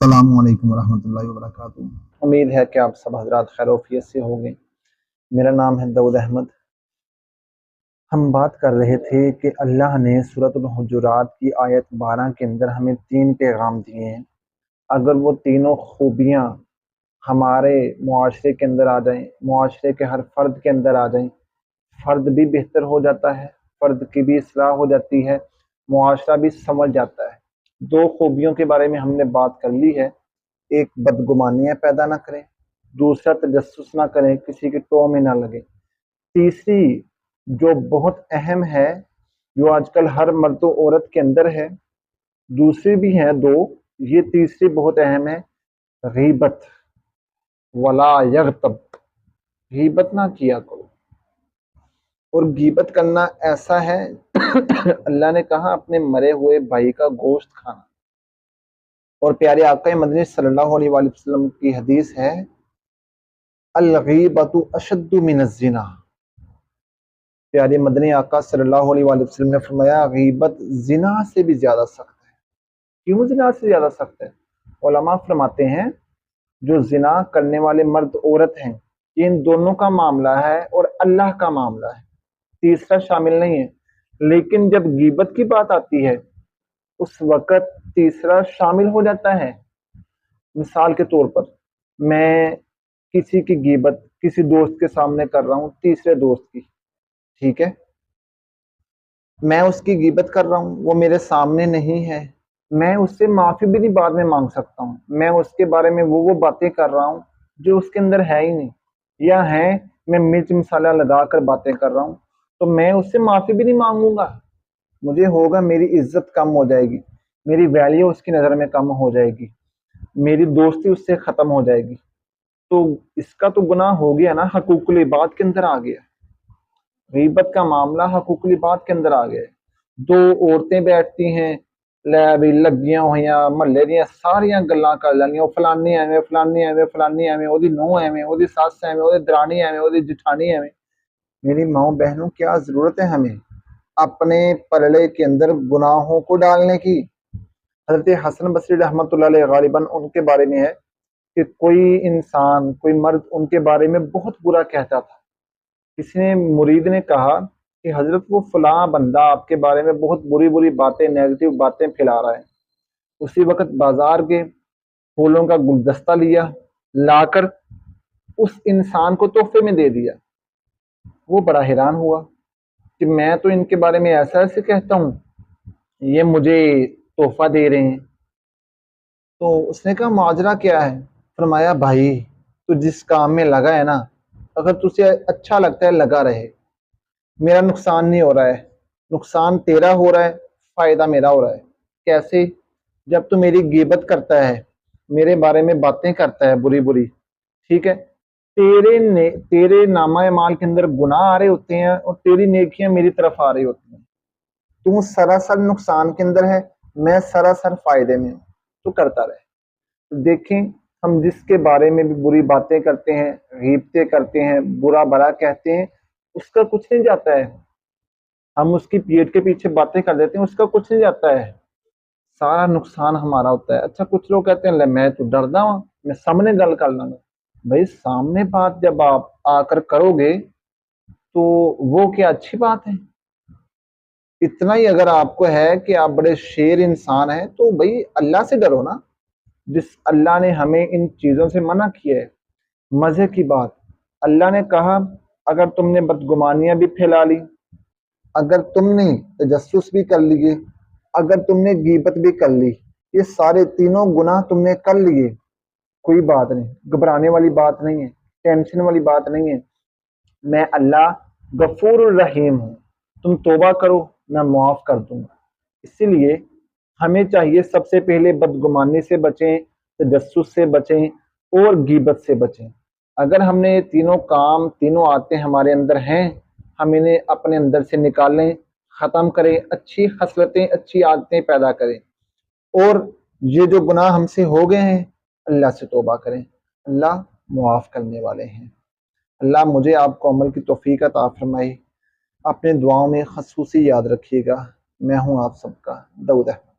السلام علیکم ورحمۃ اللہ وبرکاتہ۔ امید ہے کہ آپ سب حضرات خیر وفیت سے ہوں گے۔ میرا نام ہے داؤد احمد۔ ہم بات کر رہے تھے کہ اللہ نے سورۃ الحجرات کی آیت 12 کے اندر ہمیں 3 پیغام دیے ہیں۔ اگر وہ تینوں خوبیاں ہمارے معاشرے کے اندر آ جائیں، معاشرے کے ہر فرد کے اندر آ جائیں، فرد بھی بہتر ہو جاتا ہے، فرد کی بھی اصلاح ہو جاتی ہے، معاشرہ بھی سمجھ جاتا ہے۔ 2 خوبیوں کے بارے میں ہم نے بات کر لی ہے۔ ایک، بدگمانیاں پیدا نہ کریں، دوسرا تجسس نہ کریں، کسی کی ٹو میں نہ لگیں۔ تیسری جو بہت اہم ہے، جو آج کل ہر مرد و عورت کے اندر ہے، دوسری بھی ہیں 2، یہ تیسری بہت اہم ہے، غیبت۔ ولا یغتب، غیبت نہ کیا کرو۔ اور غیبت کرنا ایسا ہے اللہ نے کہا اپنے مرے ہوئے بھائی کا گوشت کھانا۔ اور پیارے آقا مدنی صلی اللہ علیہ وآلہ وسلم کی حدیث ہے، الغیبۃ اشد من الزنا۔ پیارے مدنی آقا صلی اللہ علیہ وآلہ وسلم نے فرمایا غیبت زنا سے بھی زیادہ سخت ہے۔ کیوں زنا سے زیادہ سخت ہے؟ علماء فرماتے ہیں جو زنا کرنے والے مرد عورت ہیں، یہ ان دونوں کا معاملہ ہے اور اللہ کا معاملہ ہے، تیسرا شامل نہیں ہے۔ لیکن جب غیبت کی بات آتی ہے اس وقت تیسرا شامل ہو جاتا ہے۔ مثال کے طور پر میں کسی کی غیبت کسی دوست کے سامنے کر رہا ہوں، تیسرے دوست کی، ٹھیک ہے، میں اس کی غیبت کر رہا ہوں، وہ میرے سامنے نہیں ہے، میں اس سے معافی بھی نہیں بعد میں مانگ سکتا ہوں۔ میں اس کے بارے میں وہ باتیں کر رہا ہوں جو اس کے اندر ہے ہی نہیں، یا ہیں میں مرچ مسالہ لگا کر باتیں کر رہا ہوں، تو میں اس سے معافی بھی نہیں مانگوں گا، مجھے ہوگا میری عزت کم ہو جائے گی، میری ویلیو اس کی نظر میں کم ہو جائے گی، میری دوستی اس سے ختم ہو جائے گی۔ تو اس کا تو گناہ ہو گیا نا، حقوق العباد کے اندر آ گیا، غیبت کا معاملہ حقوق العباد کے اندر آ گیا۔ 2 عورتیں بیٹھتی ہیں، لے بھی لگیاں ہوئیاں محلے دیا ساریاں گلاں کر لینیاں، فلانی ایویں فلانی ایویں فلانی ایویں، وہ نوہ ایویں، وہ سس ایویں، وہ درانی ایویں، وہ جٹھانی ایویں۔ میری ماؤں بہنوں کیا ضرورت ہے ہمیں اپنے پلڑے کے اندر گناہوں کو ڈالنے کی؟ حضرت حسن بصری رحمۃ اللہ علیہ غالباً ان کے بارے میں ہے کہ کوئی انسان، کوئی مرد ان کے بارے میں بہت برا کہتا تھا۔ کسی نے مرید نے کہا کہ حضرت وہ فلاں بندہ آپ کے بارے میں بہت بری بری باتیں، نیگیٹو باتیں پھیلا رہا ہے۔ اسی وقت بازار کے پھولوں کا گلدستہ لیا، لا کر اس انسان کو تحفے میں دے دیا۔ وہ بڑا حیران ہوا کہ میں تو ان کے بارے میں ایسا ایسے کہتا ہوں، یہ مجھے تحفہ دے رہے ہیں۔ تو اس نے کہا ماجرا کیا ہے؟ فرمایا بھائی تو جس کام میں لگا ہے نا، اگر تجھے اچھا لگتا ہے لگا رہے، میرا نقصان نہیں ہو رہا ہے، نقصان تیرا ہو رہا ہے، فائدہ میرا ہو رہا ہے۔ کیسے؟ جب تو میری غیبت کرتا ہے، میرے بارے میں باتیں کرتا ہے بری بری، ٹھیک ہے، تیرے نامہ اعمال کے اندر گناہ آ رہے ہوتے ہیں اور تیری نیکیاں میری طرف آ رہی ہوتی ہیں۔ تو سراسر نقصان کے اندر ہے، میں سراسر فائدے میں ہوں، تو کرتا رہے۔ دیکھیں ہم جس کے بارے میں بھی بری باتیں کرتے ہیں، غیبتیں کرتے ہیں، برا بھلا کہتے ہیں، اس کا کچھ نہیں جاتا ہے۔ ہم اس کی پیٹ کے پیچھے باتیں کر دیتے ہیں، اس کا کچھ نہیں جاتا ہے، سارا نقصان ہمارا ہوتا ہے۔ اچھا کچھ لوگ کہتے ہیں لے میں تو ڈردا ہوں، میں سامنے گل کر لوں گا۔ بھائی سامنے بات جب آپ آ کر کرو گے تو وہ کیا اچھی بات ہے؟ اتنا ہی اگر آپ کو ہے کہ آپ بڑے شیر انسان ہیں تو بھائی اللہ سے ڈرو نا، جس اللہ نے ہمیں ان چیزوں سے منع کیا ہے۔ مزے کی بات، اللہ نے کہا اگر تم نے بدگمانیاں بھی پھیلا لی، اگر تم نے تجسس بھی کر لیے، اگر تم نے غیبت بھی کر لی، یہ سارے تینوں گناہ تم نے کر لیے، کوئی بات نہیں، گھبرانے والی بات نہیں ہے، ٹینشن والی بات نہیں ہے، میں اللہ غفور الرحیم ہوں، تم توبہ کرو میں معاف کر دوں گا۔ اسی لیے ہمیں چاہیے سب سے پہلے بدگمانی سے بچیں، تجسس سے بچیں اور غیبت سے بچیں۔ اگر ہم نے یہ تینوں کام، تینوں عادتیں ہمارے اندر ہیں، ہم انہیں اپنے اندر سے نکالیں، ختم کریں، اچھی خصلتیں، اچھی عادتیں پیدا کریں، اور یہ جو گناہ ہم سے ہو گئے ہیں اللہ سے توبہ کریں، اللہ معاف کرنے والے ہیں۔ اللہ مجھے آپ کو عمل کی توفیق عطا فرمائے۔ اپنے دعاؤں میں خصوصی یاد رکھیے گا۔ میں ہوں آپ سب کا داؤد احمد۔